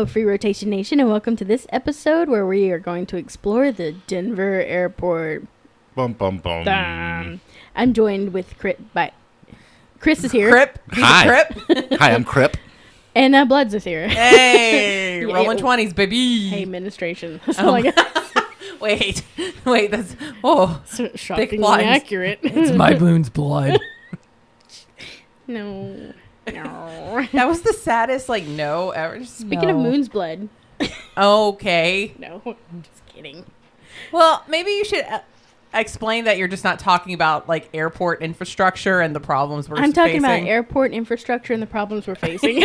Hello, Free Rotation Nation, and welcome to this episode where we are going to explore the Denver airport. Bum, bum, bum. I'm joined with Chris is here. Crip. He's Hi. a Crip. Hi, I'm Crip. And Bloods is here. Hey, Yeah, rolling 20s, baby. Hey, administration. That's all I got. Wait, that's Shockingly lines. accurate. It's my moon's blood. No. That was the saddest, no ever. Speaking of Moon's blood. Okay. No, I'm just kidding. Well, maybe you should explain that you're just not talking about airport infrastructure and the problems we're I'm talking facing. about airport infrastructure and the problems we're facing.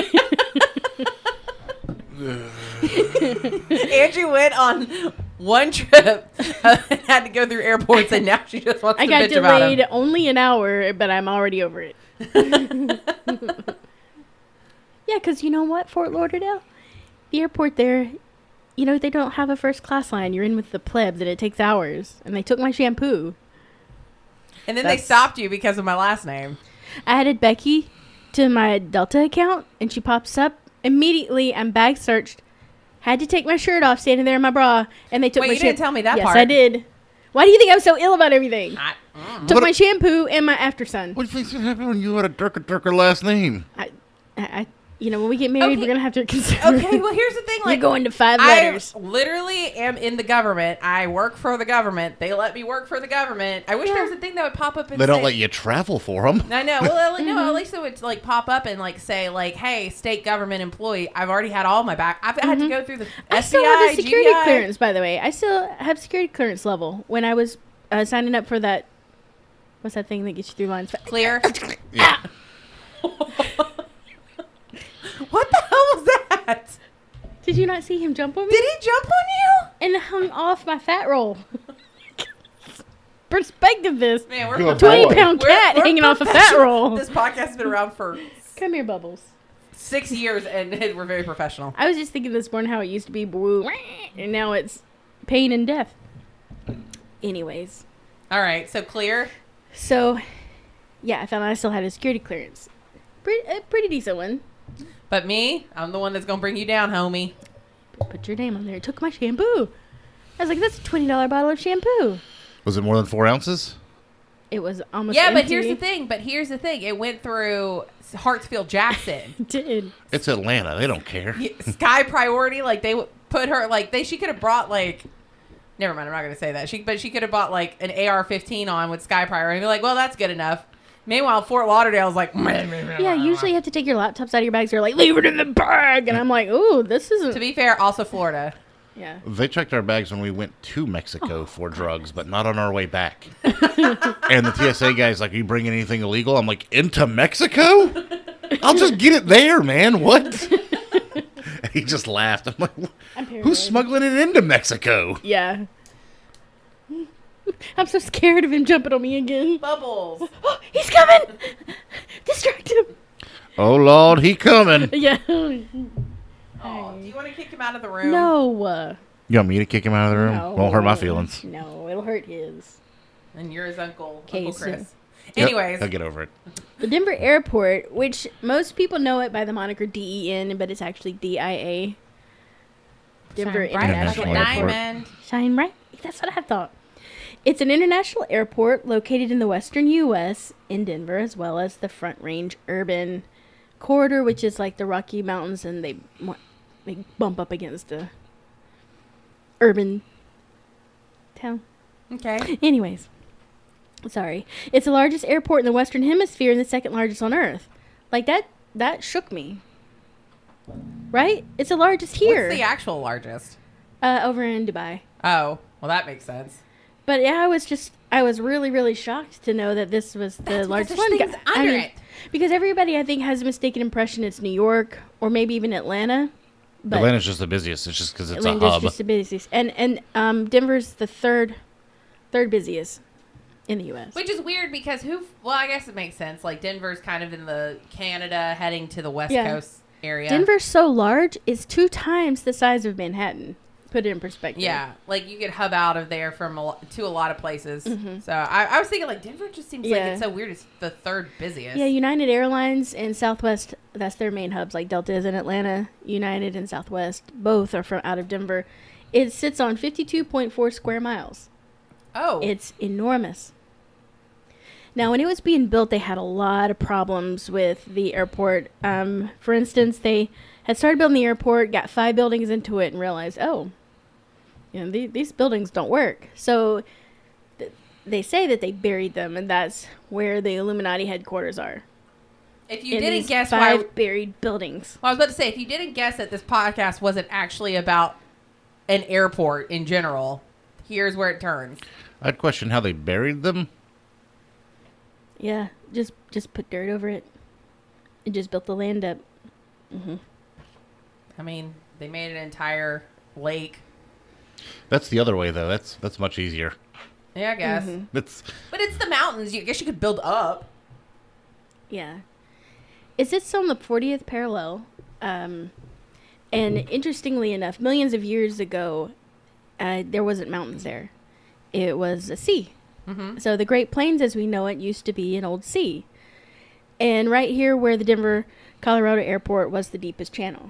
Angie went on one trip and had to go through airports, and now she just wants I to got bitch about delayed them. only an hour, but I'm already over it. Yeah, because you know what, Fort Lauderdale? The airport there, they don't have a first class line. You're in with the plebs, and it takes hours. And they took my shampoo. And then they stopped you because of my last name. I added Becky to my Delta account, and she pops up. Immediately, I'm bag searched. Had to take my shirt off, standing there in my bra, and they took my Wait, you didn't tell me that yes, part. Yes, I did. Why do you think I'm so ill about everything? Took What my shampoo and my after sun. What do you think's going to happen when you had a darker last name? I when we get married, Okay. we're gonna have to consider. Okay, well, here's the thing. You're going to 5 letters. I literally am in the government. I work for the government. They let me work for the government. I wish there was a thing that would pop up and They don't say, let you travel for them. I know. Well, no, at least it would pop up and say hey, state government employee. I've already had all my back. I've had to go through the I FBI, still have a security GBI. clearance, by the way. I still have security clearance level when I was signing up for that. What's that thing that gets you through lines? Clear. Yeah. What the hell was that? Did you not see him jump on me? Did he jump on you? And hung off my fat roll. Perspective this. Man, we're Good 20-pound boy. cat We're hanging off a fat professional. roll. This podcast has been around for Come here, Bubbles. 6 years, and we're very professional. I was just thinking this morning how it used to be blue, and now it's pain and death. Anyways. All right, so clear. So, yeah, I found out I still had a security clearance. A pretty decent one. But me, I'm the one that's gonna bring you down, homie. Put your name on there. It took my shampoo. I was like, that's a $20 bottle of shampoo. Was it more than 4 ounces? It was almost Yeah, empty. but here's the thing. It went through Hartsfield Jackson. It did. It's Atlanta. They don't care. Sky Priority, they would put her she could have brought never mind, I'm not gonna say that. She could have bought an AR-15 on with Sky Priority and be like, well, that's good enough. Meanwhile, Fort Lauderdale's like, Yeah, usually you have to take your laptops out of your bags. They're like, leave it in the bag. And I'm like, ooh, this isn't. To be fair, also Florida. Yeah. They checked our bags when we went to Mexico for drugs, but not on our way back. And the TSA guy's like, are you bringing anything illegal? I'm like, into Mexico? I'll just get it there, man. What? He just laughed. I'm like, who's smuggling it into Mexico? Yeah. I'm so scared of him jumping on me again. Bubbles. Oh, he's coming! Distract him. Oh, Lord, he coming. Yeah. Oh, do you want to kick him out of the room? No. You want me to kick him out of the room? No. Won't hurt my feelings. No, it'll hurt his. And you're his uncle, Okay, Uncle so- Chris. Yep, Anyways. I'll get over it. The Denver airport, which most people know it by the moniker DEN, but it's actually DIA. Denver Shine bright International like a Airport. diamond. Shine bright? That's what I thought. It's an international airport located in the western U.S. in Denver, as well as the Front Range Urban Corridor, which is like the Rocky Mountains, and they bump up against the urban town. Okay. Anyways, sorry. It's the largest airport in the Western Hemisphere and the second largest on Earth. That shook me. Right? It's the largest here. What's the actual largest? Over in Dubai. Oh, well, that makes sense. But yeah, I was really, really shocked to know that this was the largest one. Things under it. Because everybody, I think, has a mistaken impression it's New York or maybe even Atlanta. But Atlanta's just the busiest. It's just because it's Atlanta's a hub. just the busiest. And Denver's the third busiest in the U.S. Which is weird because I guess it makes sense. Denver's kind of in the Canada heading to the West Coast area. Denver's so large, it's 2 times the size of Manhattan. put it in perspective. Yeah, like you could hub out of there to a lot of places. Mm-hmm. So I was thinking like Denver just seems like it's so weird. It's the third busiest. Yeah, United Airlines and Southwest, that's their main hubs. Like Delta is in Atlanta, United and Southwest, both are from out of Denver. It sits on 52.4 square miles. Oh. It's enormous. Now, when it was being built, they had a lot of problems with the airport. For instance, they had started building the airport, got 5 buildings into it, and realized, these buildings don't work. So they say that they buried them, and that's where the Illuminati headquarters are. If you didn't guess 5 buried buildings. Well, I was about to say, if you didn't guess that this podcast wasn't actually about an airport in general, here's where it turns. I'd question how they buried them. Yeah, just put dirt over it and just built the land up. Mm-hmm. I mean, they made an entire lake. That's the other way, though. That's much easier. Yeah, I guess. Mm-hmm. But it's the mountains. I guess you could build up. Yeah. It sits on the 40th parallel. And interestingly enough, millions of years ago, there wasn't mountains there. It was a sea. Mm-hmm. So the Great Plains, as we know it, used to be an old sea. And right here where the Denver, Colorado airport was the deepest channel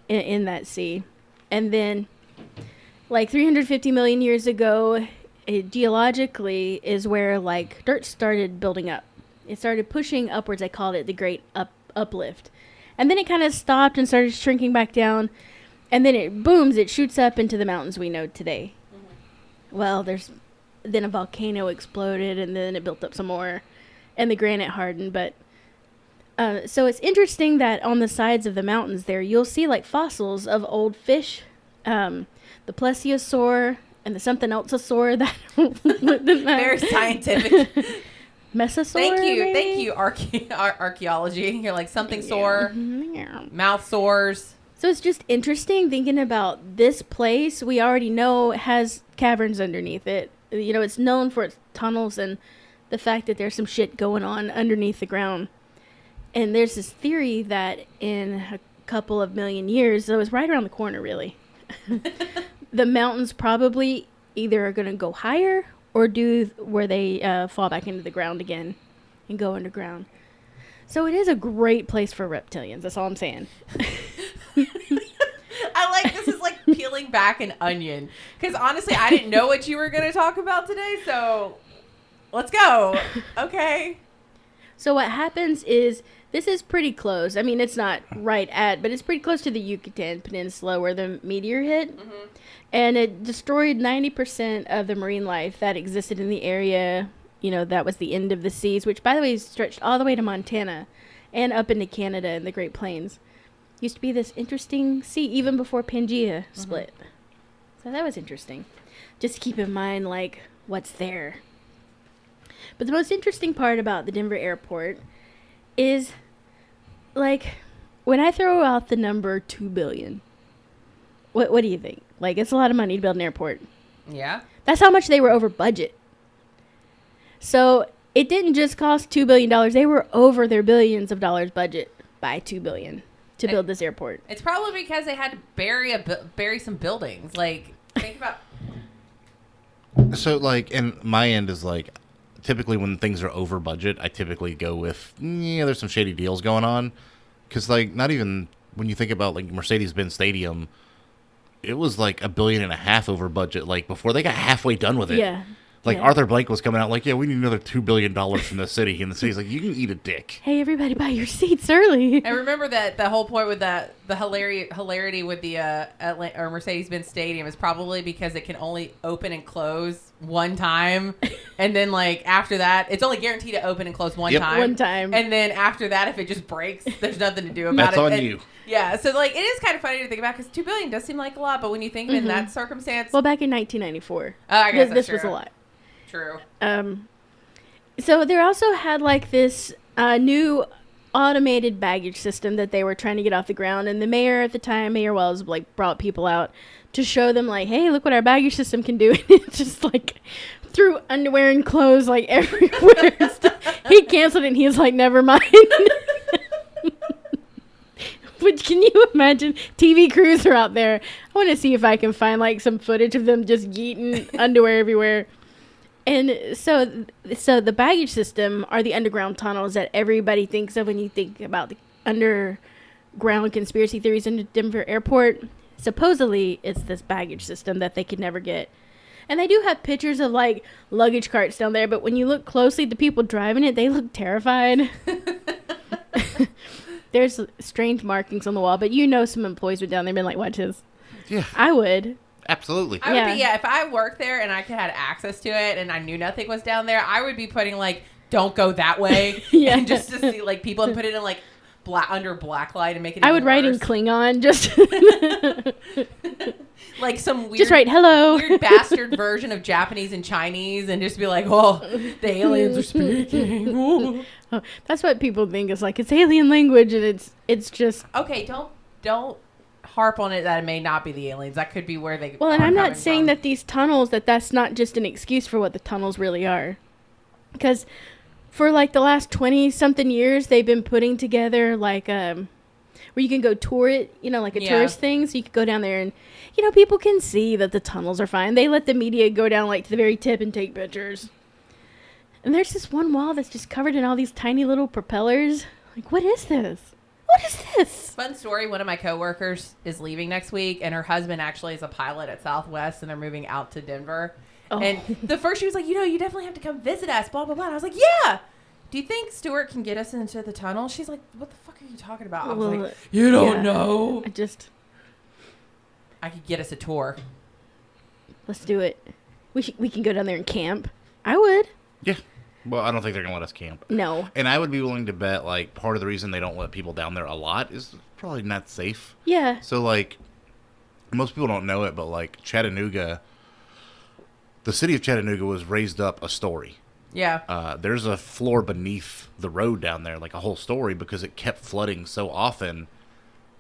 in that sea. And then, like 350 million years ago, geologically is where like dirt started building up. It started pushing upwards. I called it the Great Uplift. And then it kind of stopped and started shrinking back down. And then it booms, it shoots up into the mountains we know today. Mm-hmm. Well, then a volcano exploded, and then it built up some more, and the granite hardened. But so it's interesting that on the sides of the mountains there, you'll see like fossils of old fish, the plesiosaur and the something elseosaur that very scientific. Mesosaur. Thank you, archaeology. You're like something sore, mouth sores. So it's just interesting thinking about this place. We already know it has caverns underneath it. You know, it's known for its tunnels and the fact that there's some shit going on underneath the ground. And there's this theory that in a couple of million years, so it's right around the corner, really, the mountains probably either are going to go higher or do where they fall back into the ground again and go underground. So it is a great place for reptilians. That's all I'm saying. I like this is like peeling back an onion. Because honestly, I didn't know what you were going to talk about today. So let's go. Okay. So what happens is this is pretty close. I mean, it's not right at, but it's pretty close to the Yucatan Peninsula where the meteor hit. Mm-hmm. And it destroyed 90% of the marine life that existed in the area. You know, that was the end of the seas, which, by the way, stretched all the way to Montana and up into Canada and the Great Plains. Used to be this interesting sea even before Pangea split. So that was interesting. Just keep in mind, like, what's there. But the most interesting part about the Denver airport is, like, when I throw out the number $2 billion, what do you think? Like, it's a lot of money to build an airport. Yeah. That's how much they were over budget. So it didn't just cost $2 billion. They were over their billions of dollars budget by $2 billion to build this airport. It's probably because they had to bury some buildings. Like, think about. So, like, and my end is like, typically when things are over budget, I typically go with, there's some shady deals going on. Because, like, not even when you think about, like, Mercedes-Benz Stadium, it was like $1.5 billion over budget, like, before they got halfway done with it. Yeah. Like, Arthur Blank was coming out like, we need another $2 billion from the city. And the city's like, you can eat a dick. Hey, everybody, buy your seats early. I remember that the whole point with the hilarity with the Mercedes-Benz Stadium is probably because it can only open and close one time. And then, like, after that, it's only guaranteed to open and close one time. One time. And then after that, if it just breaks, there's nothing to do about That's it. on And, you. Yeah, so, like, it is kind of funny to think about because $2 billion does seem like a lot. But when you think in that circumstance. Well, back in 1994. I guess this was a lot. True. So they also had like this new automated baggage system that they were trying to get off the ground, and the mayor at the time, Mayor Wells, like brought people out to show them like, hey, look what our baggage system can do. And it just like threw underwear and clothes like everywhere. He canceled it and he was like, never mind. But can you imagine TV crews are out there? I want to see if I can find like some footage of them just yeeting underwear everywhere. And so the baggage system are the underground tunnels that everybody thinks of when you think about the underground conspiracy theories in the Denver airport. Supposedly, it's this baggage system that they could never get. And they do have pictures of like luggage carts down there, but when you look closely, the people driving it, they look terrified. There's strange markings on the wall, but some employees would down there been like, watch this. Yeah. I would. Absolutely. I would be, if I worked there and I could had access to it and I knew nothing was down there, I would be putting like, don't go that way. Yeah. And just to see like people and put it in like under black light and make it I even would write in worse. Klingon, just Like some weird, just write hello. weird bastard version of Japanese and Chinese and just be like, oh, the aliens are speaking. Oh, that's what people think. It's like it's alien language, and it's just. Okay, don't harp on it that it may not be the aliens. That could be where they. Well, and are I'm not coming saying from. that these tunnels that's not just an excuse for what the tunnels really are, because for like the last 20 something years they've been putting together like where you can go tour it, like a tourist thing, so you can go down there and people can see that the tunnels are fine. They let the media go down like to the very tip and take pictures. And there's this one wall that's just covered in all these tiny little propellers. Like, what is this? What is this? Fun story. One of my coworkers is leaving next week, and her husband actually is a pilot at Southwest, and they're moving out to Denver. Oh. And the first she was like, you definitely have to come visit us, blah, blah, blah. And I was like, yeah. Do you think Stuart can get us into the tunnel? She's like, what the fuck are you talking about? I was like, you don't know. I could get us a tour. Let's do it. We can go down there and camp. I would. Yeah. Well, I don't think they're going to let us camp. No. And I would be willing to bet, like, part of the reason they don't let people down there a lot is probably not safe. Yeah. So, like, most people don't know it, but, like, Chattanooga, the city of Chattanooga was raised up a story. Yeah. There's a floor beneath the road down there, like a whole story, because it kept flooding so often.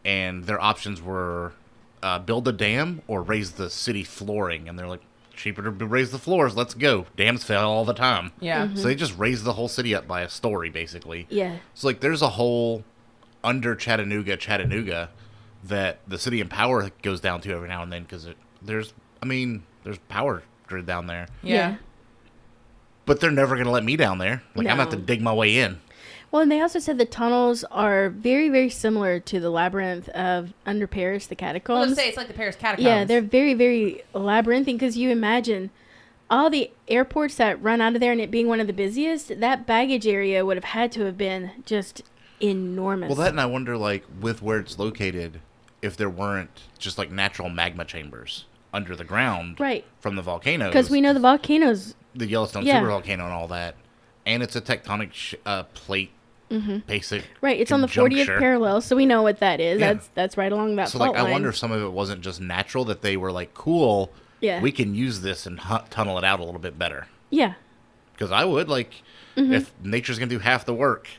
And their options were build a dam or raise the city flooring. And they're like, cheaper to raise the floors. Let's go. Dams fail all the time. Yeah. Mm-hmm. So they just raised the whole city up by a story, basically. Yeah. So, like, there's a whole under Chattanooga that the city and power goes down to every now and then because there's power grid down there. Yeah. But they're never going to let me down there. Like, I'm going to have to No. dig my way in. Well, and they also said the tunnels are very, very similar to the labyrinth of under Paris, the I was catacombs. going to say, it's like the Paris catacombs. Yeah, they're very, very labyrinthine because you imagine all the airports that run out of there and it being one of the busiest, that baggage area would have had to have been just enormous. Well, that and I wonder, like, with where it's located, if there weren't just, like, natural magma chambers under the ground Right. from the volcanoes. Because we know the volcanoes. The Yellowstone Yeah. supervolcano and all that. And it's a tectonic plate, basic. Right, it's on the 40th conjuncture. parallel, so we know what that is. Yeah. That's right along that So, fault like, line. I wonder if some of it wasn't just natural, that they were like, cool, Yeah. we can use this and tunnel it out a little bit better. Yeah. Because I would, like, if nature's going to do half the work.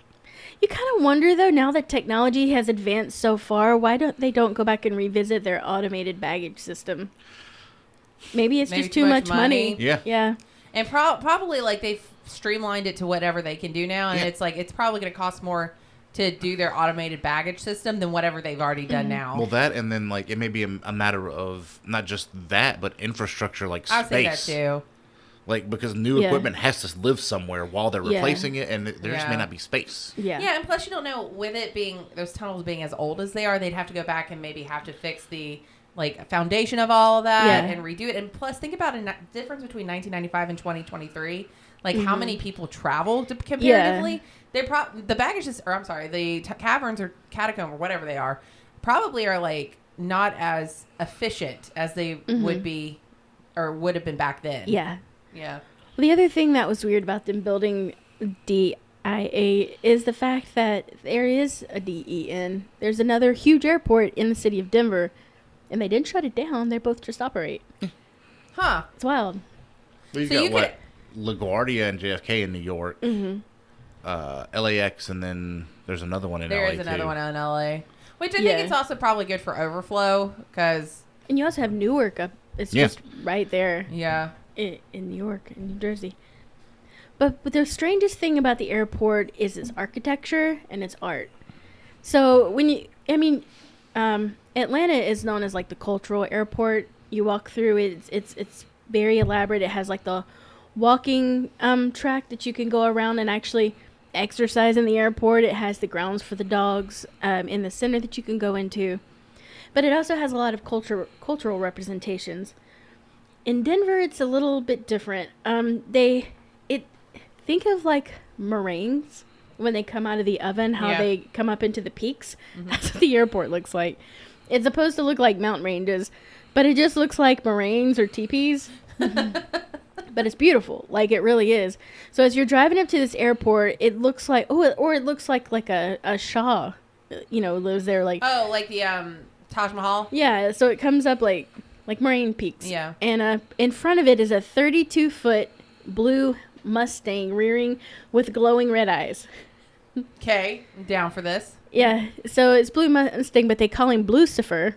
You kind of wonder, though, now that technology has advanced so far, why don't they go back and revisit their automated baggage system? Maybe it's just too much money. Yeah. Yeah. And probably, like, they've streamlined it to whatever they can do now. And Yeah. it's like, it's probably going to cost more to do their automated baggage system than whatever they've already done now. Well, that, and then, like, it may be a matter of not just that, but infrastructure, like I would say that space. too. Like, because new Yeah. equipment has to live somewhere while they're Yeah. replacing it, and there just may Yeah. not be space. Yeah. Yeah, and plus you don't know, with it being, those tunnels being as old as they are, they'd have to go back and maybe have to fix the, like, foundation of all of that Yeah. and redo it. And plus, think about a difference between 1995 and 2023. Like, how many people traveled comparatively? They're the baggages, or I'm sorry, the caverns or catacomb or whatever they are, probably are, like, not as efficient as they would be or would have been back then. Yeah. Yeah. The other thing that was weird about them building DIA is the fact that there is a DEN. There's another huge airport in the city of Denver, and they didn't shut it down. They both just operate. Huh. It's wild. Well, you've So got you what? LaGuardia and JFK in New York. LAX, and then there's another one in LA. There is another too. one in LA. Which I Yeah. think it's also probably good for overflow because, And you also have Newark up. It's Yeah. just right there yeah. in New York, in New Jersey. But the strangest thing about the airport is its architecture and its art. So when I mean, Atlanta is known as like the cultural airport. You walk through it's very elaborate. It has like the walking track that you can go around and actually exercise in the airport. It has the grounds for the dogs in the center that you can go into, but it also has a lot of cultural representations. In Denver, it's a little bit different. Think of like meringues when they come out of the oven, how they come up into the peaks. Mm-hmm. That's what the airport looks like. It's supposed to look like mountain ranges, but it just looks like meringues or teepees. But it's beautiful, like it really is. So as you're driving up to this airport, it looks like it looks like a Shah, lives there, like like the Taj Mahal. Yeah, so it comes up like moraine peaks. Yeah, and in front of it is a 32-foot blue Mustang rearing with glowing red eyes. Okay, I'm down for this. Yeah, so it's Blue Mustang, but they call him Blucifer.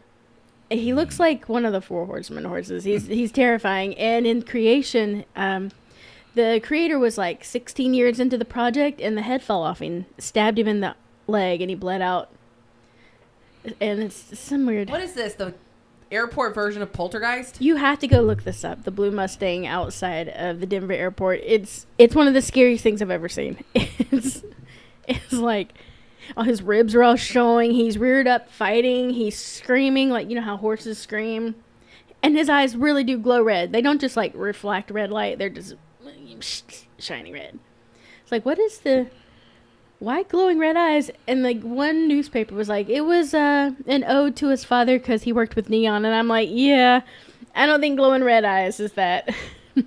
He looks like one of the Four Horsemen horses. He's terrifying. And in creation, the creator was like 16 years into the project, and the head fell off and stabbed him in the leg, and he bled out. And it's some weird. What is this? The airport version of Poltergeist? You have to go look this up. The Blue Mustang outside of the Denver airport. It's one of the scariest things I've ever seen. It's like all his ribs are all showing. He's reared up fighting. He's screaming like, how horses scream. And his eyes really do glow red. They don't just like reflect red light. They're just shiny red. It's like, why glowing red eyes? And like one newspaper was like, it was an ode to his father because he worked with neon. And I'm like, yeah, I don't think glowing red eyes is that.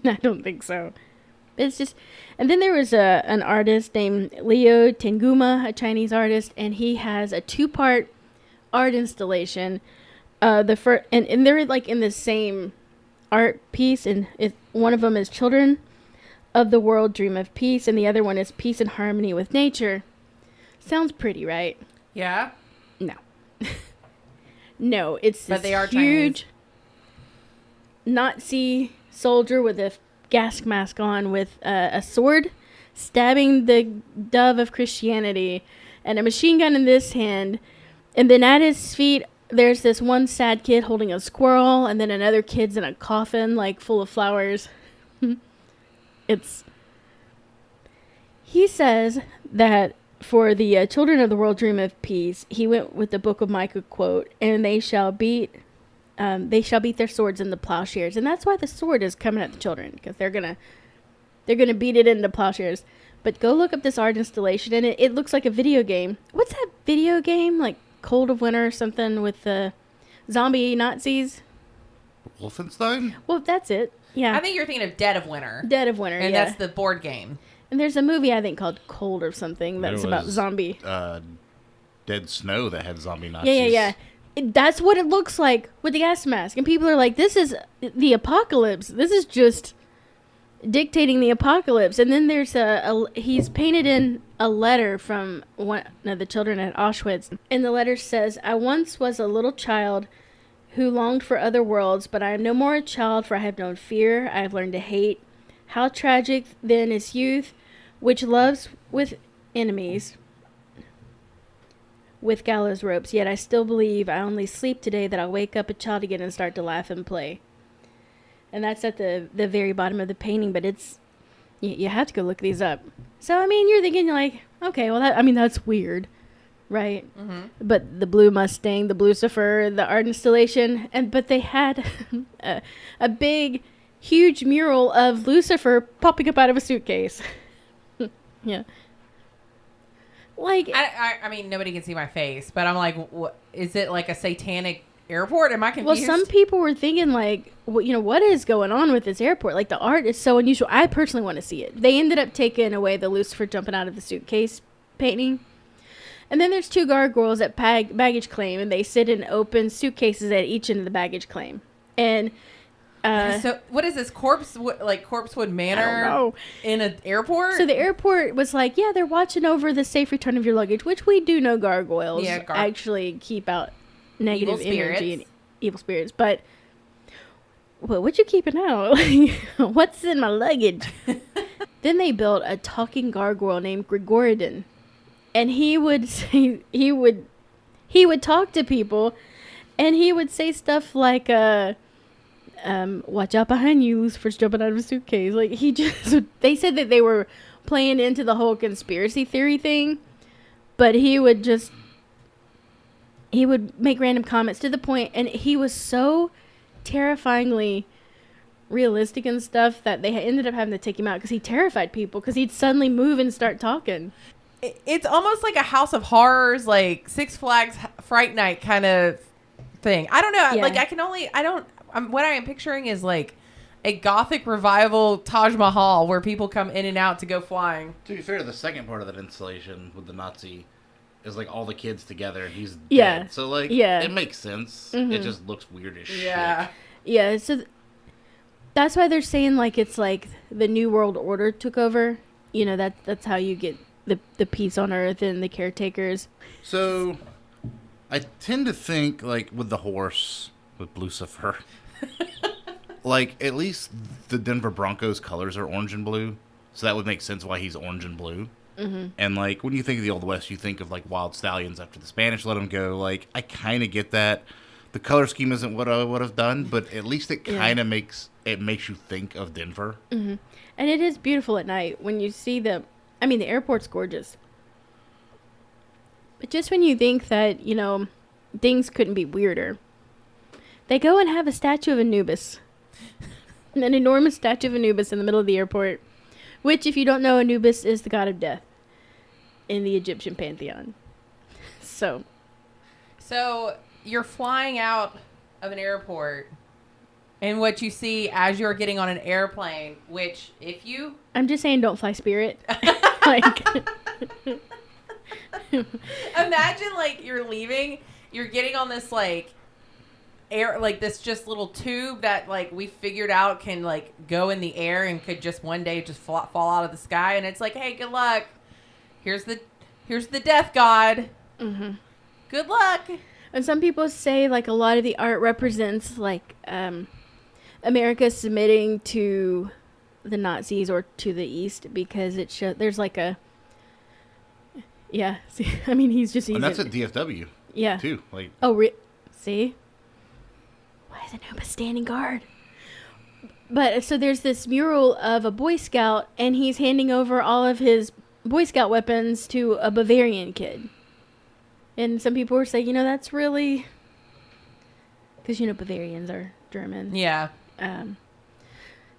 I don't think so. But it's just, and then there was an artist named Leo Tenguma, a Chinese artist, and he has a 2-part art installation. And they're like in the same art piece, and one of them is Children of the World Dream of Peace, and the other one is Peace and Harmony with Nature. Sounds pretty, right? Yeah. No. No, it's but this they are huge Chinese. Nazi soldier with a gas mask on with a sword stabbing the dove of Christianity and a machine gun in this hand, and then at his feet there's this one sad kid holding a squirrel, and then another kid's in a coffin like full of flowers. He says that for the Children of the World Dream of Peace, he went with the Book of Micah quote, and they shall beat their swords into plowshares. And that's why the sword is coming at the children, because they're gonna beat it into plowshares. But go look up this art installation, and it looks like a video game. What's that video game, like Cold of Winter or something, with the zombie Nazis? Wolfenstein? Well, that's it. Yeah. I think you're thinking of Dead of Winter. Dead of Winter, and yeah. that's the board game. And there's a movie, I think, called Cold or something that's about zombie. Dead Snow that had zombie Nazis. Yeah. That's what it looks like with the gas mask. And people are like, this is the apocalypse. This is just dictating the apocalypse. And then there's he's painted in a letter from one of the children at Auschwitz. And the letter says, I once was a little child who longed for other worlds, but I am no more a child, for I have known fear. I have learned to hate. How tragic then is youth, which loves with enemies, with gallows ropes. Yet I still believe I only sleep today, that I'll wake up a child again and start to laugh and play. And that's at the very bottom of the painting, but it's, you have to go look these up. So, I mean, you're thinking like, okay, well, that's weird, right? Mm-hmm. But the Blue Mustang, the Blucifer, the art installation, but they had a big, huge mural of Lucifer popping up out of a suitcase. Yeah. Like, I mean, nobody can see my face, but I'm like, what, is it like a satanic airport? Am I confused? Well, some people were thinking like, what is going on with this airport? Like, the art is so unusual. I personally want to see it. They ended up taking away the Lucifer jumping out of the suitcase painting. And then there's 2 gargoyles at baggage claim, and they sit in open suitcases at each end of the baggage claim. And so what is this, Corpsewood Manor? I don't know. In an airport? So the airport was like, yeah, they're watching over the safe return of your luggage, which we do know gargoyles actually keep out negative energy and evil spirits. But what you keeping out? What's in my luggage? Then they built a talking gargoyle named Grigoridon, and he would he would talk to people, and he would say stuff like, watch out behind you, Lucifer's jumping out of a suitcase. Like, they said that they were playing into the whole conspiracy theory thing, but he would make random comments to the point, and he was so terrifyingly realistic and stuff that they ended up having to take him out because he terrified people because he'd suddenly move and start talking. It's almost like a House of Horrors, like Six Flags Fright Night kind of thing. I don't know. Yeah. Like, what I am picturing is like a Gothic revival Taj Mahal where people come in and out to go flying. To be fair, the second part of that installation with the Nazi is like all the kids together. He's Yeah. dead. So like, Yeah. it makes sense. Mhm. It just looks weird as Yeah. shit. Yeah, so that's why they're saying like it's like the New World Order took over. You know, that's how you get the peace on Earth and the caretakers. So I tend to think like with the horse, with Lucifer, like at least the Denver Broncos colors are orange and blue. So that would make sense why he's orange and blue. Mm-hmm. And like when you think of the Old West, you think of like wild stallions after the Spanish let them go. Like I kind of get that. The color scheme isn't what I would have done, but at least it kind of makes you think of Denver. Mm-hmm. And it is beautiful at night when you see the airport's gorgeous. But just when you think that, you know, things couldn't be weirder, they go and have a statue of Anubis. An enormous statue of Anubis in the middle of the airport. Which, if you don't know, Anubis is the god of death in the Egyptian pantheon. So you're flying out of an airport, and what you see as you're getting on an airplane, which if you... I'm just saying don't fly Spirit. Like... Imagine, like, you're leaving, you're getting on this, like, air, like, this just little tube that, like, we figured out can, like, go in the air and could just one day just fall out of the sky, and it's like, hey, good luck. Here's the death god. Mm-hmm. Good luck. And some people say, like, a lot of the art represents, like, America submitting to the Nazis or to the East because it there's, like, a... Yeah, see, I mean, he's just... And that's at DFW, yeah. too. Like, oh, see? Why is Anubis standing guard? But, so there's this mural of a Boy Scout, and he's handing over all of his Boy Scout weapons to a Bavarian kid. And some people were saying, you know, that's really... Because, you know, Bavarians are German. Yeah.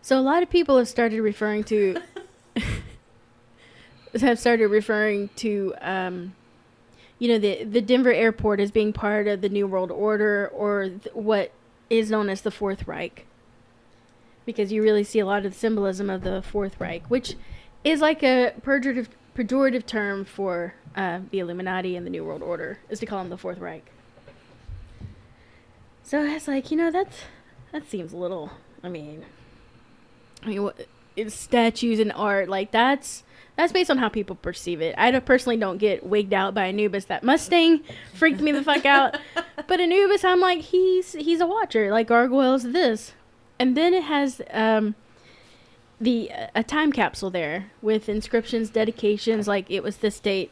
So a lot of people have started referring to... you know, the Denver airport as being part of the New World Order or what is known as the Fourth Reich. Because you really see a lot of the symbolism of the Fourth Reich, which is like a pejorative term for the Illuminati and the New World Order, is to call them the Fourth Reich. So it's like, you know, that seems a little, I mean, what, it's statues and art, like that's based on how people perceive it. I personally don't get wigged out by Anubis. That Mustang freaked me the fuck out. But Anubis, I'm like, he's a watcher. Like Gargoyles, this. And then it has a time capsule there with inscriptions, dedications, like it was this date.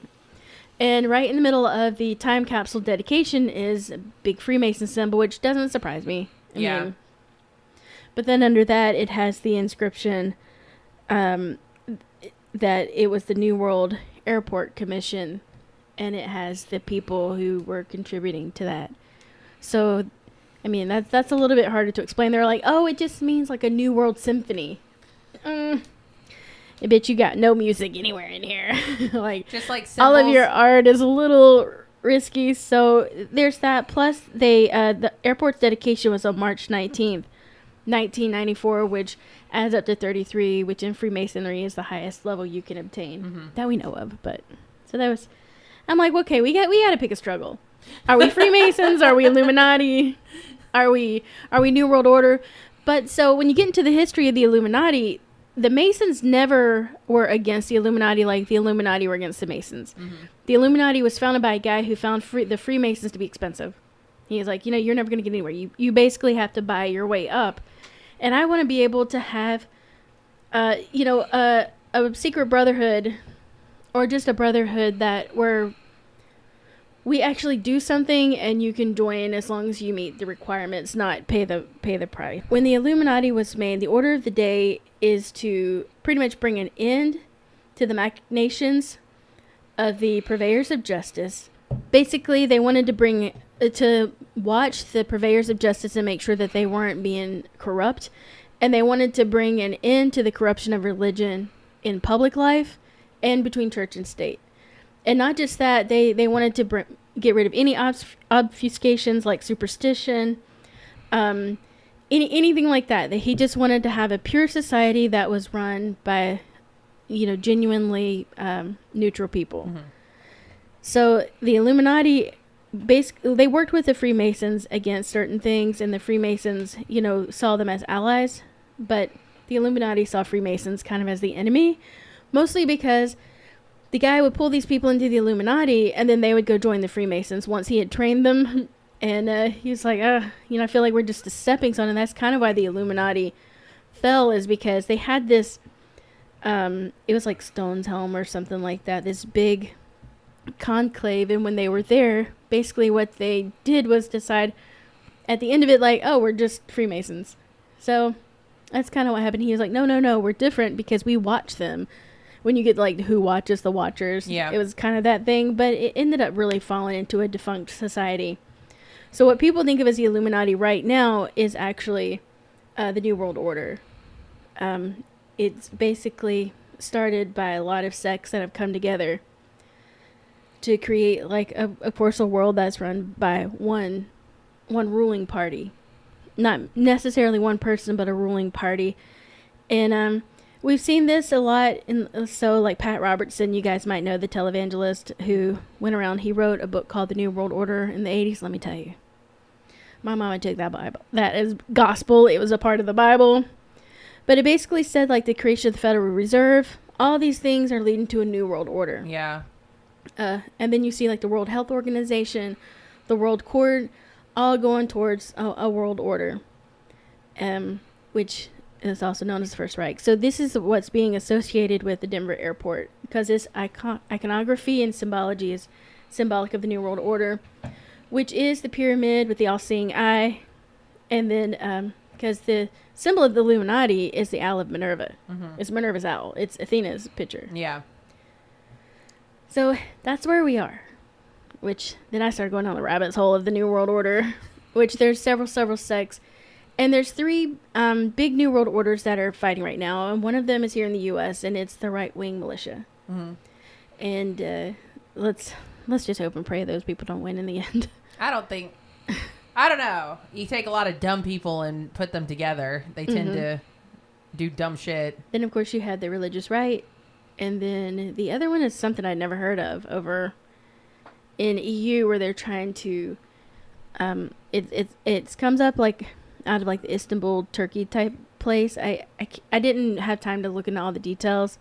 And right in the middle of the time capsule dedication is a big Freemason symbol, which doesn't surprise me. I mean, but then under that, it has the inscription that it was the New World Airport Commission, and it has the people who were contributing to that. So, I mean, that's a little bit harder to explain. They're like, oh, it just means like a New World Symphony. I bet you got no music anywhere in here. Like, just like symbols. All of your art is a little risky. So there's that. Plus, the airport's dedication was on March 19th, 1994, which adds up to 33, which in Freemasonry is the highest level you can obtain that we know of. But so that was, I'm like, okay, we got to pick a struggle. Are we Freemasons? Are we Illuminati? Are we New World Order? But so when you get into the history of the Illuminati, the Masons never were against the Illuminati like the Illuminati were against the Masons. The Illuminati was founded by a guy who found the Freemasons to be expensive. He was like, you know, you're never going to get anywhere. You basically have to buy your way up. And I want to be able to have, you know, a secret brotherhood or just a brotherhood that where we actually do something and you can join as long as you meet the requirements, not pay the price. When the Illuminati was made, the order of the day is to pretty much bring an end to the machinations of the purveyors of justice. Basically, they wanted to watch the purveyors of justice and make sure that they weren't being corrupt, and they wanted to bring an end to the corruption of religion in public life and between church and state. And not just that, they wanted to get rid of any obfuscations like superstition, anything like that. He just wanted to have a pure society that was run by, genuinely neutral people. Mm-hmm. So the Illuminati, basically, they worked with the Freemasons against certain things, and the Freemasons, saw them as allies, but the Illuminati saw Freemasons kind of as the enemy, mostly because the guy would pull these people into the Illuminati, and then they would go join the Freemasons once he had trained them. And he was like, I feel like we're just a stepping stone. And that's kind of why the Illuminati fell, is because they had this, it was like Stone's Helm or something like that, this big conclave. And when they were there, basically what they did was decide at the end of it, like, oh, we're just Freemasons. So that's kind of what happened. He was like, no, we're different because we watch them. When you get like who watches the watchers, it was kind of that thing, but it ended up really falling into a defunct society. So what people think of as the Illuminati right now is actually the New World Order. It's basically started by a lot of sects that have come together to create like a parcel world that's run by one ruling party, not necessarily one person, but a ruling party, and we've seen this a lot so like Pat Robertson, you guys might know, the televangelist who went around, he wrote a book called The New World Order in the 80s. Let me tell you, my mama took that as gospel. It was a part of the Bible, but it basically said like the creation of the Federal Reserve, all these things are leading to a new world order. Yeah. And then you see like the World Health Organization, the World Court, all going towards a world order, which is also known as the First Reich. So this is what's being associated with the Denver airport, because this iconography and symbology is symbolic of the New World Order, which is the pyramid with the all-seeing eye. And then, because the symbol of the Illuminati is the Owl of Minerva. Mm-hmm. It's Minerva's owl. It's Athena's picture. Yeah. So that's where we are. Which, then I started going down the rabbit's hole of the New World Order, which there's several sects. And there's three big New World Orders that are fighting right now, and one of them is here in the U.S., and it's the right-wing militia. Mm-hmm. And let's just hope and pray those people don't win in the end. I don't know. You take a lot of dumb people and put them together. They tend to do dumb shit. Then, of course, you had the religious right, and then the other one is something I'd never heard of over in EU, where they're trying to, it comes up like out of like the Istanbul, Turkey type place. I didn't have time to look into all the details,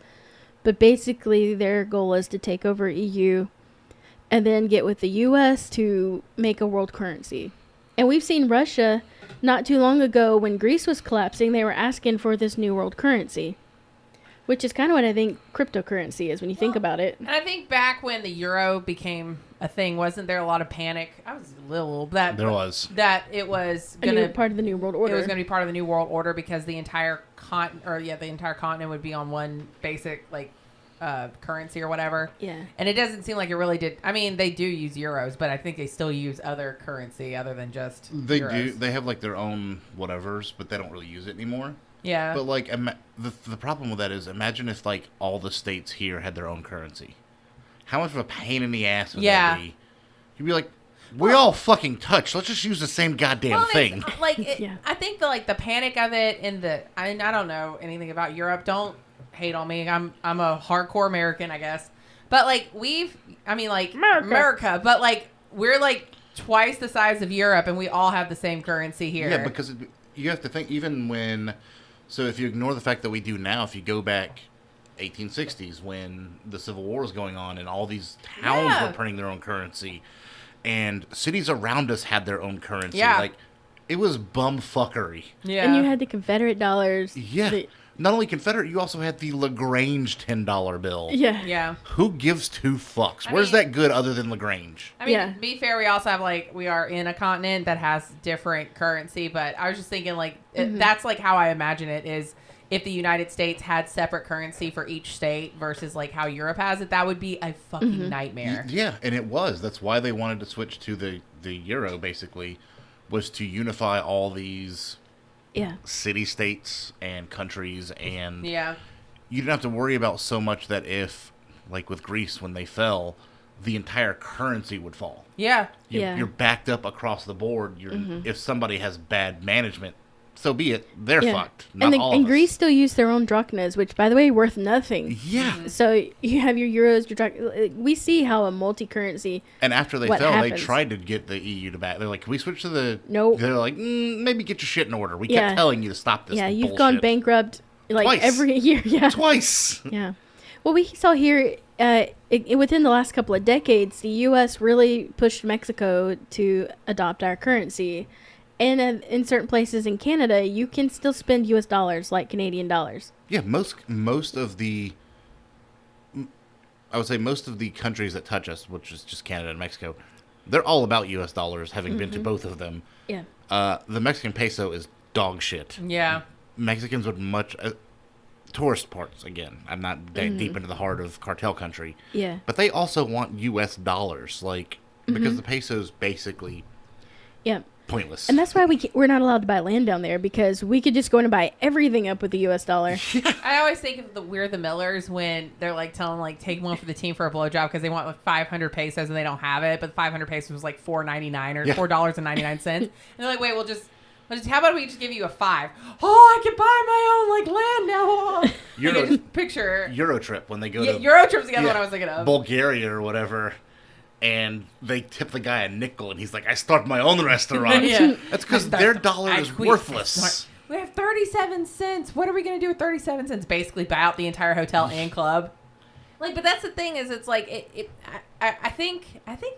but basically their goal is to take over EU and then get with the US to make a world currency. And we've seen Russia not too long ago when Greece was collapsing, they were asking for this new world currency, which is kind of what I think cryptocurrency is when you think about it. And I think back when the euro became a thing, wasn't there a lot of panic? I was a little that there was that it was going to part of the new world order. It was going to be part of the new world order because the entire continent would be on one basic like currency or whatever. Yeah. And it doesn't seem like it really did. I mean, they do use euros, but I think they still use other currency other than just they euros. do. They have like their own whatevers, but they don't really use it anymore. Yeah. But like the problem with that is, imagine if like all the states here had their own currency. How much of a pain in the ass would that be? You'd be like, we all fucking touch. Let's just use the same goddamn thing. Like, I think the panic of it I don't know anything about Europe. Don't hate on me. I'm a hardcore American, I guess. But like America. But like we're like twice the size of Europe, and we all have the same currency here. Yeah, because you have to think even when. So if you ignore the fact that we do now, if you go back 1860s when the Civil War was going on and all these towns were printing their own currency and cities around us had their own currency. Yeah. Like, it was bumfuckery. Yeah. And you had the Confederate dollars. Yeah. not only Confederate, you also had the LaGrange $10 bill. Yeah. Yeah. Who gives two fucks? I Where's mean- that good other than LaGrange? I mean, Yeah. to be fair, we also have, like, we are in a continent that has different currency, but I was just thinking, like, that's, like, how I imagine it is if the United States had separate currency for each state versus, like, how Europe has it, that would be a fucking nightmare. Yeah, and it was. That's why they wanted to switch to the euro, basically, was to unify all these Yeah. city-states and countries, and Yeah. you didn't have to worry about so much that if, like with Greece, when they fell, the entire currency would fall. Yeah. Yeah. You're backed up across the board. If somebody has bad management, so be it. They're fucked. Not all of and us. Greece still used their own drachmas, which, by the way, worth nothing. Yeah. So you have your euros, your drachmas. We see how a multi-currency. And after they What fell, they happens? tried to get the EU to back. They're like, can we switch to the... Nope. They're like, maybe get your shit in order. We Yeah. kept telling you to stop this Yeah, you've bullshit. gone bankrupt like Twice. every year. Yeah. Twice. Yeah. Well, we saw here within the last couple of decades, the U.S. really pushed Mexico to adopt our currency. And in certain places in Canada, you can still spend U.S. dollars like Canadian dollars. Yeah, most of the... I would say most of the countries that touch us, which is just Canada and Mexico, they're all about U.S. dollars, having been to both of them. Yeah. The Mexican peso is dog shit. Yeah. Mexicans would much... tourist parts, again. I'm not deep into the heart of cartel country. Yeah. But they also want U.S. dollars, like, because the peso's basically Yeah. pointless. And that's why we're not allowed to buy land down there, because we could just go in and buy everything up with the U.S. dollar. I always think of We're the Millers when they're like telling like take one for the team for a blowjob because they want like 500 pesos and they don't have it, but 500 pesos was like $4.99 or Yeah. $4.99, and they're like, wait, we'll just how about we just give you a 5? Oh, I can buy my own like land now. Euro- Like, I just picture Eurotrip, when they go yeah, to Eurotrip's the other yeah, one I was thinking of. Bulgaria or whatever, and they tip the guy a nickel, and he's like, I start my own restaurant. Yeah. That's because I start their the- dollar I is quit. worthless. We have 37 cents. What are we going to do with 37 cents? Basically buy out the entire hotel and club. Like, but that's the thing is it's like, I think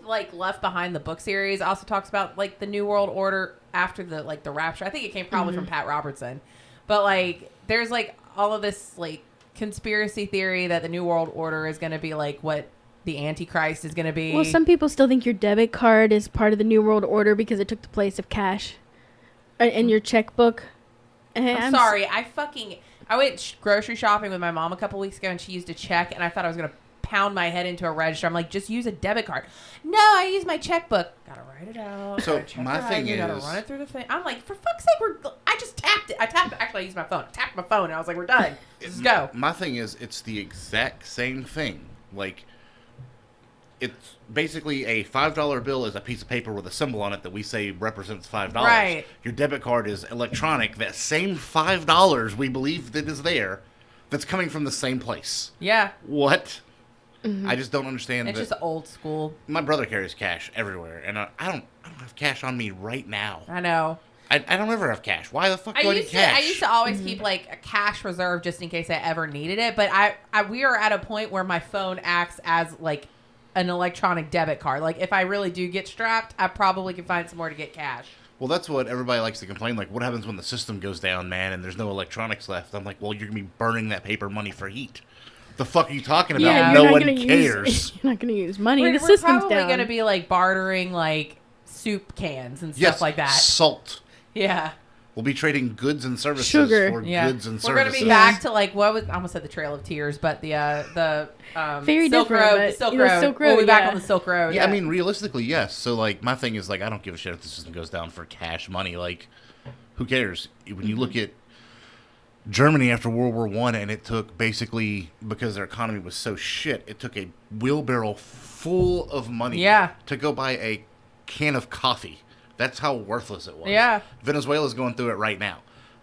like Left Behind, the book series, also talks about like the New World Order after the, like the rapture. I think it came probably from Pat Robertson. But like, there's like all of this like conspiracy theory that the New World Order is going to be like what the Antichrist is going to be. Well, some people still think your debit card is part of the New World Order because it took the place of cash and your checkbook. I'm sorry. I went grocery shopping with my mom a couple weeks ago, and she used a check, and I thought I was going to pound my head into a register. I'm like, just use a debit card. No, I use my checkbook. Gotta write it out. So, gotta check my the thing value, gotta is- run it through the thing. I'm like, for fuck's sake, I just tapped it. Actually, I used my phone. I tapped my phone, and I was like, we're done. Let's go. My thing is, it's the exact same thing. Like, it's basically a $5 bill is a piece of paper with a symbol on it that we say represents $5. Right. Your debit card is electronic. That same $5 we believe that is there, that's coming from the same place. Yeah. What? I just don't understand. It's that. just old school. My brother carries cash everywhere, and I don't have cash on me right now. I know. I don't ever have cash. Why the fuck do I need I cash? used to always keep like a cash reserve just in case I ever needed it. But we are at a point where my phone acts as like an electronic debit card. Like if I really do get strapped, I probably can find somewhere to get cash. Well, that's what everybody likes to complain. Like, what happens when the system goes down, man, and there's no electronics left? I'm like, well, you're gonna be burning that paper money for heat. The fuck are you talking about? Yeah, No you're not one gonna cares. You're not going to use money. We're The system's probably down. going to be like bartering like soup cans and stuff Yes, like that. salt. Yeah. We'll be trading goods and services Sugar. for Yeah. goods and We're going services. to be back to like what was I almost said the Trail of Tears, but the Very Silk different, Road, but, the Silk you know, Road. Silk We'll be Road, back yeah. on the Silk Road. Yeah, I mean, realistically, yes. So, like, my thing is, like, I don't give a shit if the system goes down for cash money. Like, who cares? When you look at Germany after World War I, and it took basically, because their economy was so shit, it took a wheelbarrow full of money to go buy a can of coffee. That's how worthless it was. Yeah. Venezuela's going through it right now.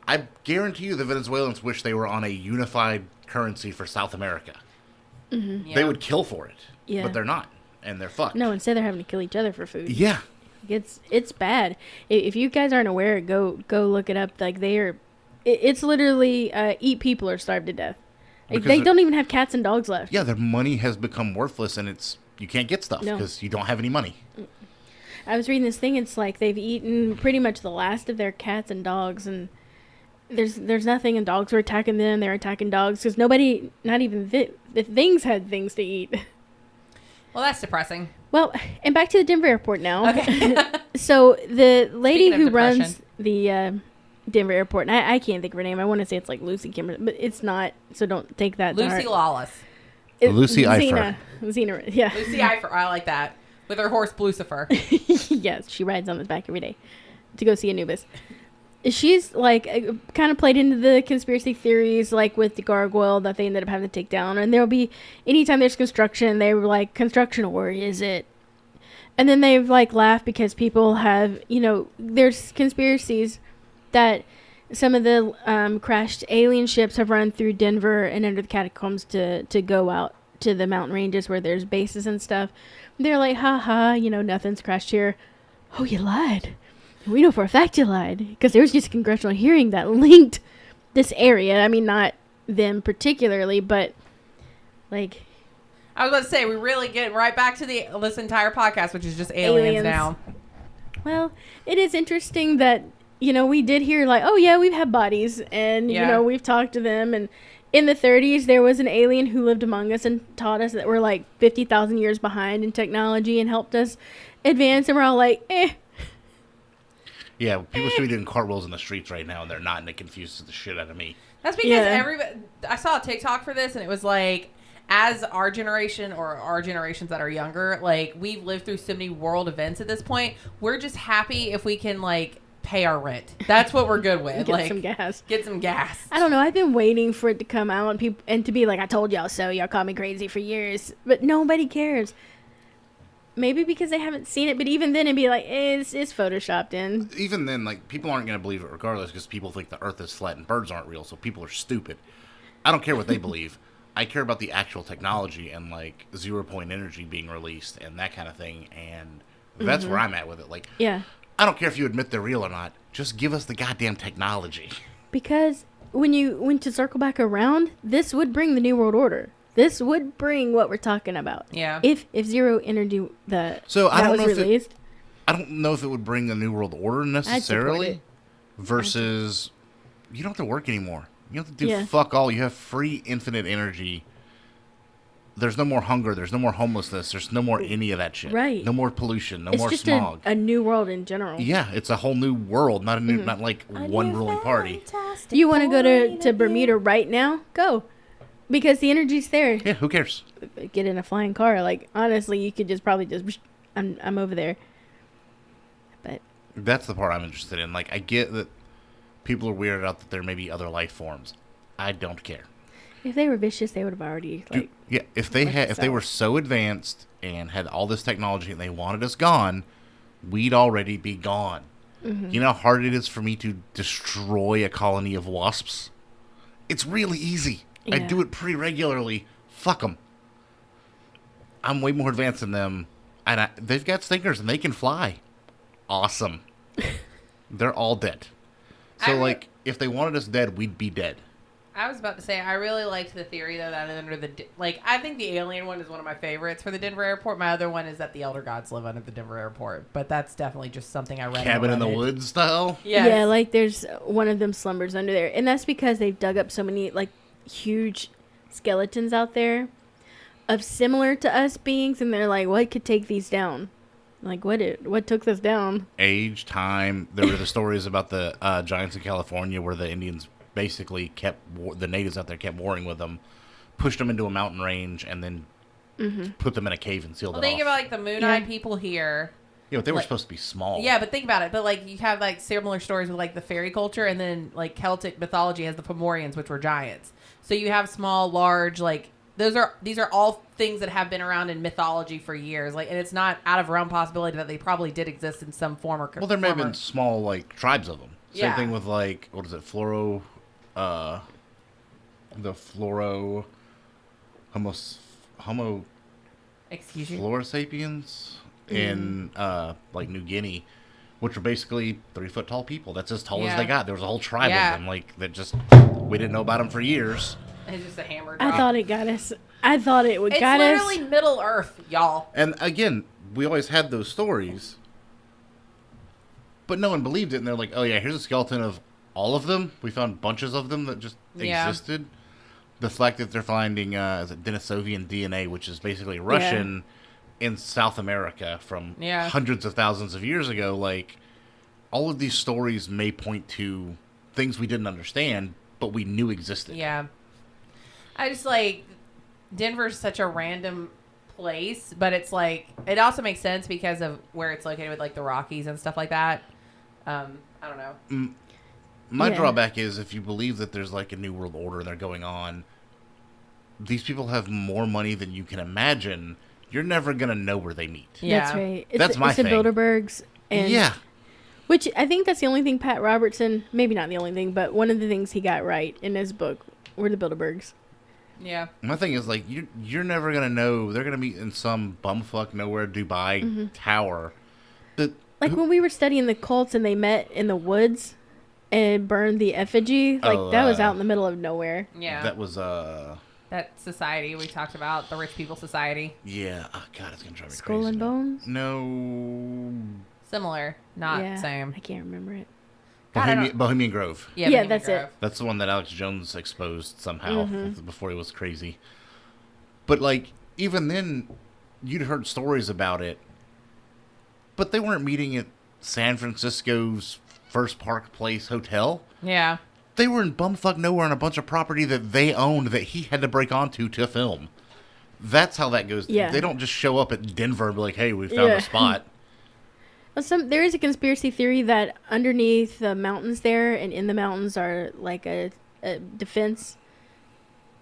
I guarantee you the Venezuelans wish they were on a unified currency for South America. Yeah. They would kill for it. Yeah. But they're not. And they're fucked. No, instead they're having to kill each other for food. Yeah. It's bad. If you guys aren't aware, go look it up. Like it's literally eat people or starve to death. Like, Because they they're- don't even have cats and dogs left. Yeah, their money has become worthless, and you can't get stuff No. because you don't have any money. I was reading this thing. It's like they've eaten pretty much the last of their cats and dogs, and there's nothing, and dogs were attacking them. They're attacking dogs because nobody, not even the things, had things to eat. Well, that's depressing. Well, and back to the Denver airport now. Okay. So the lady Speaking of who depression. runs the Denver airport, and I can't think of her name. I want to say it's like Lucy Kimberly, but it's not. So don't take that to Lucy heart. Lawless. Lucy Eifer. Xena, yeah. Lucy Eifer. I like that. With her horse, Lucifer. Yes, she rides on his back every day to go see Anubis. She's like kind of played into the conspiracy theories, like with the gargoyle that they ended up having to take down. And there'll be, anytime there's construction, they were like, construction, or is it? And then they've like laughed because people have, there's conspiracies that some of the crashed alien ships have run through Denver and under the catacombs to go out to the mountain ranges where there's bases and stuff. They're like, ha, nothing's crashed here. Oh, you lied. We know for a fact you lied, because there was just a congressional hearing that linked this area. I mean, not them particularly, but like... I was about to say, we really get right back to this entire podcast, which is just aliens now. Well, it is interesting that, we did hear like, oh yeah, we've had bodies, and, we've talked to them, and in the 30s, there was an alien who lived among us and taught us that we're like 50,000 years behind in technology and helped us advance, and we're all like, eh. Yeah, people should be doing cartwheels in the streets right now, and they're not, and it confuses the shit out of me. That's because I saw a TikTok for this, and it was like, as our generation or our generations that are younger, like, we've lived through so many world events at this point, we're just happy if we can, like, pay our rent. That's what we're good with. Get some gas. Get some gas. I don't know. I've been waiting for it to come out and to be like, I told y'all so. Y'all called me crazy for years. But nobody cares. Maybe because they haven't seen it, but even then it'd be like, it's photoshopped in. Even then, like, people aren't going to believe it regardless because people think the earth is flat and birds aren't real, so people are stupid. I don't care what they believe. I care about the actual technology and, like, 0-point energy being released and that kind of thing, and that's where I'm at with it. Like, yeah. I don't care if you admit they're real or not. Just give us the goddamn technology. Because when to circle back around, this would bring the New World Order. This would bring what we're talking about. Yeah. If zero energy I don't know if it would bring the New World Order necessarily. Versus, you don't have to work anymore. You don't have to do fuck all. You have free, infinite energy. There's no more hunger. There's no more homelessness. There's no more any of that shit. Right. No more pollution. No more just smog. A new world in general. Yeah, it's a whole new world. Not a new, not like one ruling party. You want to go to Bermuda right now? Go. Because the energy's there. Yeah, who cares? Get in a flying car. Like, honestly, you could I'm over there. But that's the part I'm interested in. Like, I get that people are weirded out that there may be other life forms. I don't care. If they were vicious, they would have already if they were so advanced and had all this technology and they wanted us gone, we'd already be gone. Mm-hmm. You know how hard it is for me to destroy a colony of wasps? It's really easy. Yeah. I do it pretty regularly. Fuck them. I'm way more advanced than them, and they've got stingers and they can fly. Awesome. They're all dead. So, if they wanted us dead, we'd be dead. I was about to say, I really liked the theory, though, that under I think the alien one is one of my favorites for the Denver airport. My other one is that the Elder Gods live under the Denver airport. But that's definitely just something I read. Cabin in the woods style? Yes. Yeah, like there's one of them slumbers under there. And that's because they've dug up so many, huge skeletons out there of similar to us beings. And they're like, what could take these down? Like, what took this down? Age, time. There were the stories about the giants in California where the Indians basically the natives out there kept warring with them, pushed them into a mountain range, and then put them in a cave and sealed it off. Think about, the Moon-Eyed people here. Yeah, but they were supposed to be small. Yeah, but think about it. But, you have, similar stories with, the fairy culture, and then, Celtic mythology has the Fomorians, which were giants. So you have small, large, these are all things that have been around in mythology for years. And it's not out of realm possibility that they probably did exist in some form or... Well, there may have been small, tribes of them. Same thing with, what is it, Homo Excuse you? Flora sapiens in New Guinea, which are basically 3-foot tall people. That's as tall as they got. There was a whole tribe of them, that just we didn't know about them for years. It's just a hammer drop. I thought it got us. I thought it would got us. It's literally Middle Earth, y'all. And again, we always had those stories, but no one believed it. And they're like, "Oh yeah, here's a skeleton of all of them. We found bunches of them that just existed. The fact that they're finding is it Denisovian DNA, which is basically Russian in South America from hundreds of thousands of years ago. Like, all of these stories may point to things we didn't understand, but we knew existed. Yeah. I just, like, Denver's such a random place, but it's, like, it also makes sense because of where it's located with, like, the Rockies and stuff like that. I don't know. My drawback is if you believe that there's, like, a new world order and they're going on, these people have more money than you can imagine. You're never going to know where they meet. Yeah. That's right. That's my thing. It's the Bilderbergs. And Yeah. Which I think that's the only thing Pat Robertson, maybe not the only thing, but one of the things he got right in his book were the Bilderbergs. Yeah. My thing is, like, you're never going to know. They're going to meet in some bumfuck nowhere Dubai tower. Like when we were studying the cults and they met in the woods and burned the effigy, like that was out in the middle of nowhere. Yeah. That was, that society we talked about, the Rich People Society. yeah. Oh, God, it's going to drive me Skull crazy. and Bones? No. Similar, not same. I can't remember it. Bohemian Grove. Yeah, Yeah, that's it. That's the one that Alex Jones exposed somehow before he was crazy. But, like, even then, you'd heard stories about it. But they weren't meeting at San Francisco's First Park Place Hotel. Yeah. They were in bumfuck nowhere on a bunch of property that they owned that he had to break onto to film. That's how that goes. Yeah. They don't just show up at Denver and be like, hey, we found a spot. Well, there is a conspiracy theory that underneath the mountains there and in the mountains are like a defense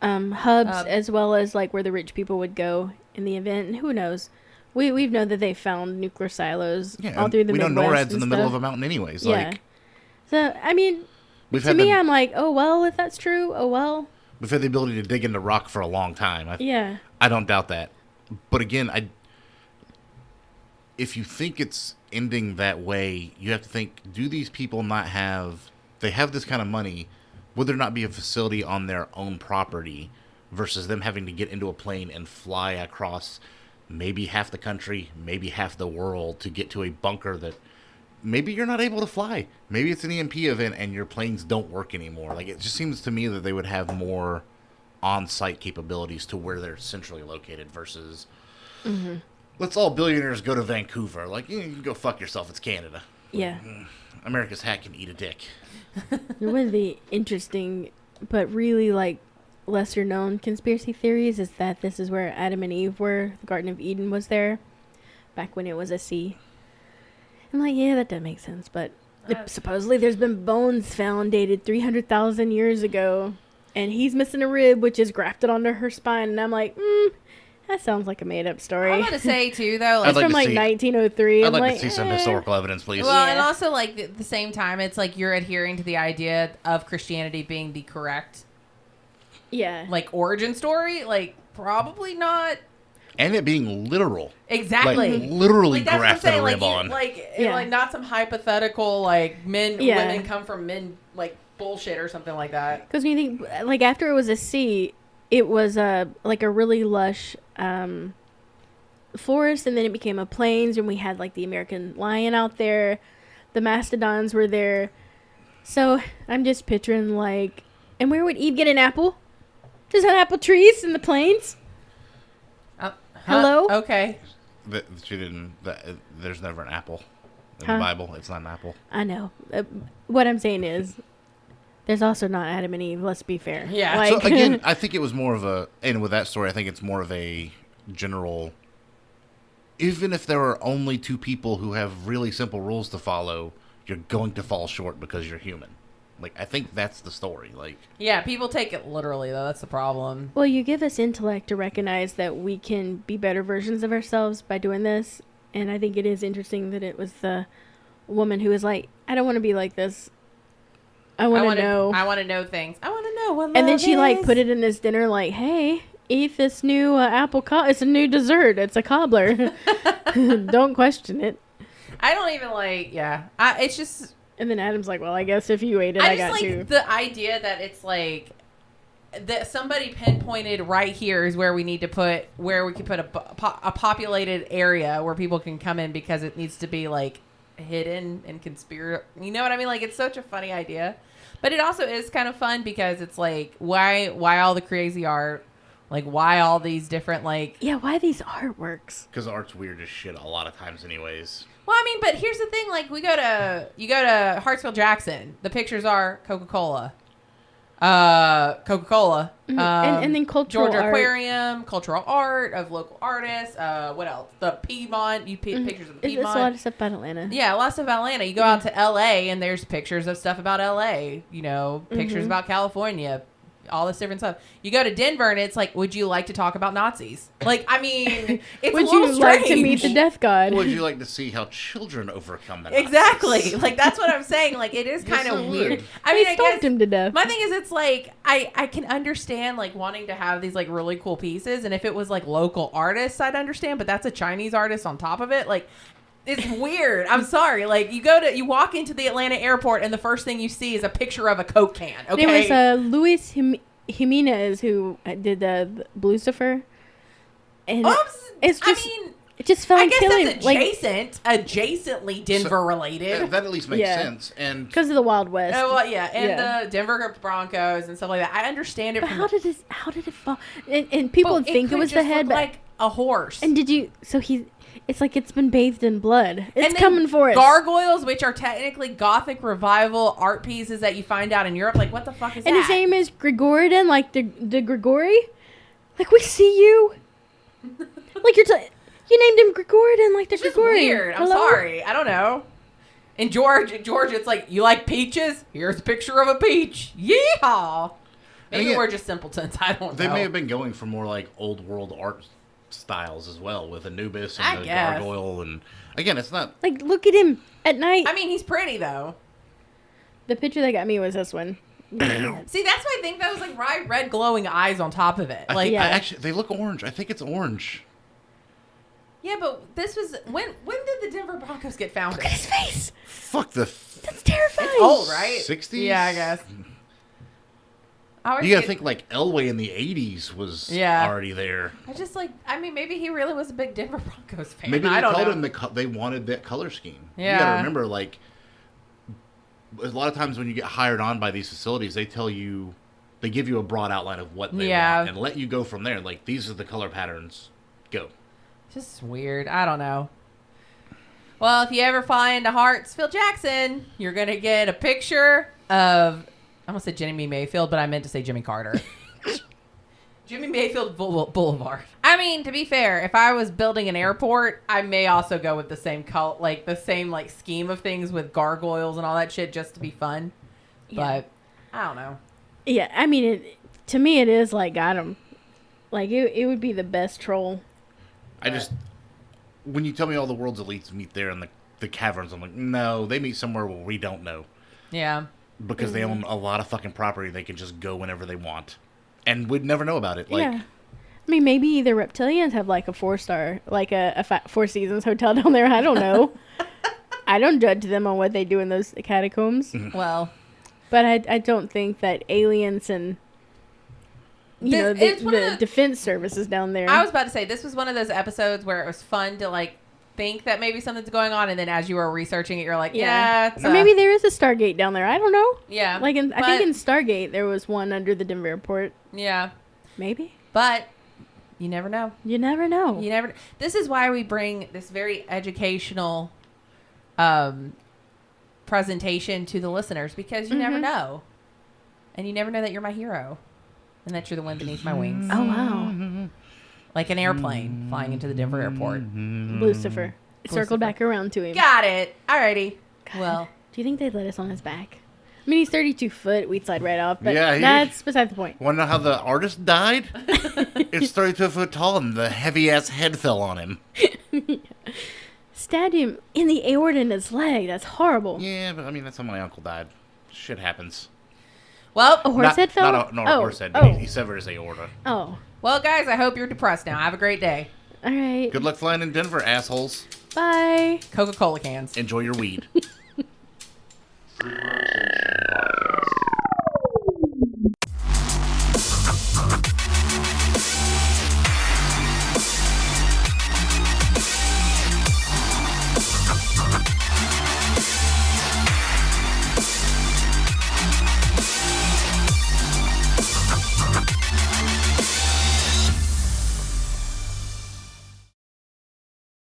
hubs as well as like where the rich people would go in the event. And who knows? We've known that they found nuclear silos all through the Midwest. We know NORAD's in the middle of a mountain anyways. Yeah. Like, so, I mean, to me, I'm like, oh, well, if that's true, oh, well. We've had the ability to dig into rock for a long time. I don't doubt that. But again, if you think it's ending that way, you have to think, do these people not have... They have this kind of money. Would there not be a facility on their own property versus them having to get into a plane and fly across... maybe half the country, maybe half the world to get to a bunker that maybe you're not able to fly. Maybe it's an EMP event and your planes don't work anymore. Like, it just seems to me that they would have more on-site capabilities to where they're centrally located versus let's all billionaires go to Vancouver. Like, you can go fuck yourself. It's Canada. Yeah. America's hat can eat a dick. One of the interesting but really like lesser known conspiracy theories is that this is where Adam and Eve were. The Garden of Eden was there back when it was a sea. I'm like, yeah, that doesn't make sense, but supposedly there's been bones found dated 300,000 years ago and he's missing a rib which is grafted onto her spine, and I'm like, that sounds like a made up story. I'm gonna say too though, like, it's from like 1903. I'd like to see some historical evidence, please. Well, and also like at the same time, it's like you're adhering to the idea of Christianity being the correct like origin story, like probably not, and it being literal. Exactly. Like, literally like, grafted a rib on. Like not some hypothetical like women come from men like bullshit or something like that. Because when you think like after it was a sea, it was like a really lush forest, and then it became a plains, and we had like the American lion out there, the mastodons were there. So I'm just picturing like, and where would Eve get an apple? Just had apple trees in the plains. Hello? Okay. She didn't. There's never an apple in the Bible. It's not an apple. I know. What I'm saying is, there's also not Adam and Eve. Let's be fair. Yeah. Like, So again, I think it was more of a, and with that story, I think it's more of a general. Even if there are only two people who have really simple rules to follow, you're going to fall short because you're human. Like, I think that's the story. Like, yeah, people take it literally though. That's the problem. well, you give us intellect to recognize that we can be better versions of ourselves by doing this, and I think it is interesting that it was the woman who was like, "I don't want to be like this. I want to know. I want to know things. I want to know what." And then she like is. put it in this dinner, like, "Hey, eat this new apple it's a new dessert. It's a cobbler. Don't question it." I don't even like. Yeah, it's just. And then Adam's like, "Well, I guess if you ate it, I got just to." like the idea that it's like that somebody pinpointed right here is where we need to put where we can put a populated area where people can come in because it needs to be like hidden and conspiracy. You know what I mean? Like, it's such a funny idea. But it also is kind of fun because it's like, why all the crazy art? Like, why all these different, like... Yeah, why these artworks? Because art's weird as shit a lot of times anyways. Well, I mean, but here's the thing. Like, you go to Hartsfield-Jackson. The pictures are Coca-Cola. Coca-Cola. And then cultural Georgia art. Aquarium, cultural art of local artists. What else? The Piedmont. Pictures of the It's a lot Piedmont. of stuff about Atlanta. Yeah, lots of Atlanta. You go out to L.A. and there's pictures of stuff about L.A. You know, pictures about California. All this different stuff. You go to Denver and it's like, would you like to talk about Nazis? Like, I mean, it's Would a little you strange. like to meet the death god? Would you like to see how children overcome that? Exactly. Like, that's what I'm saying. Like, it is kind of so weird. would. I mean, They I stalked guess him to death. my thing is, it's like I can understand like wanting to have these like really cool pieces, and if it was like local artists, I'd understand. But that's a Chinese artist on top of it. Like, it's weird. I'm sorry. Like, you walk into the Atlanta airport, and the first thing you see is a picture of a Coke can. Okay. It was Luis Jimenez who did the Lucifer. And it's just, it just felt I like guess killing. that's Like, adjacently Denver related. That at least makes Yeah. sense. And because of the Wild West. Well, yeah, and Yeah. the Denver Broncos and stuff like that. I understand it. But From how did it fall? And people would think it could was the just head, look but like a horse. and did you? So it's like it's been bathed in blood. It's And then coming for us. Gargoyles, which are technically Gothic revival art pieces that you find out in Europe. Like, what the fuck is And that? his name is Gregorian, like the Grigori. Like, we see you. Like you named him Gregorian, like the It's just Gregorian. weird. I'm Hello? sorry. I don't know. In Georgia, it's like, you like peaches? Here's a picture of a peach. Yeehaw. Maybe again, we're just simpletons. I don't know. they may have been going for more like old world art styles as well, with Anubis and I the guess. gargoyle. And again, it's not. Like, look at him at night. I mean, he's pretty, though. The picture that got me was this one. See, that's why I think that was like red glowing eyes on top of it. I Like, think, yeah. actually, they look orange. I think it's orange. yeah, but this was when did the Denver Broncos get founded? Look at his face. Fuck the That's terrifying. It's old, right? 60s? Yeah, I guess. I always You gotta get- think like Elway in the 80s was Yeah. already there. I just like. I mean, maybe he really was a big Denver Broncos fan. Maybe they I don't called know. him they wanted that color scheme. You Yeah. gotta remember, like, a lot of times when you get hired on by these facilities, they give you a broad outline of what they Yeah. want and let you go from there. Like, these are the color patterns. Go. Just weird. I don't know. Well, if you ever find a Hartsfield Jackson, you're gonna get a picture of. I almost said Jimmy Mayfield, but I meant to say Jimmy Carter. Jimmy Mayfield Boulevard. I mean, to be fair, if I was building an airport, I may also go with the same scheme of things with gargoyles and all that shit just to be fun. Yeah. But I don't know. Yeah, I mean, to me, it is like got him. Like, it would be the best troll. When you tell me all the world's elites meet there in the caverns, I'm like, no, they meet somewhere where we don't know. Yeah. Because they own a lot of fucking property, they can just go whenever they want. And we'd never know about it. Like, Yeah. I mean, maybe the Reptilians have like a 4-star, like a Four Seasons hotel down there. I don't know. I don't judge them on what they do in those catacombs. Well, But I don't think that aliens and It's one of the the- defense services down there. I was about to say, this was one of those episodes where it was fun to like think that maybe something's going on, and then as you were researching it, you're like, yeah, it's, or maybe there is a Stargate down there. I don't know. yeah, Like I think in Stargate there was one under the Denver airport. yeah, Maybe. but you never know. You never know. You never. This is why we bring this very educational presentation to the listeners, because you never know, and you never know that you're my hero, and that you're the one beneath my wings, Oh wow. like an airplane flying into the Denver airport. Lucifer. Circled back around to him. Got it. Alrighty. God. Well, Do you think they'd let us on his back? I mean, he's 32 foot. We'd slide right off. But Yeah, that's beside the point. want to know how the artist died? It's 32 foot tall, and the heavy ass head fell on him. Stabbed him in the aorta in his leg. That's horrible. Yeah, but I mean, that's how my uncle died. Shit happens. well, A horse head fell? Not a horse head. Oh. He severed his aorta. Oh. well, guys. I hope you're depressed now. Have a great day. All right. Good luck flying in Denver, assholes. Bye. Coca-Cola cans. Enjoy your weed.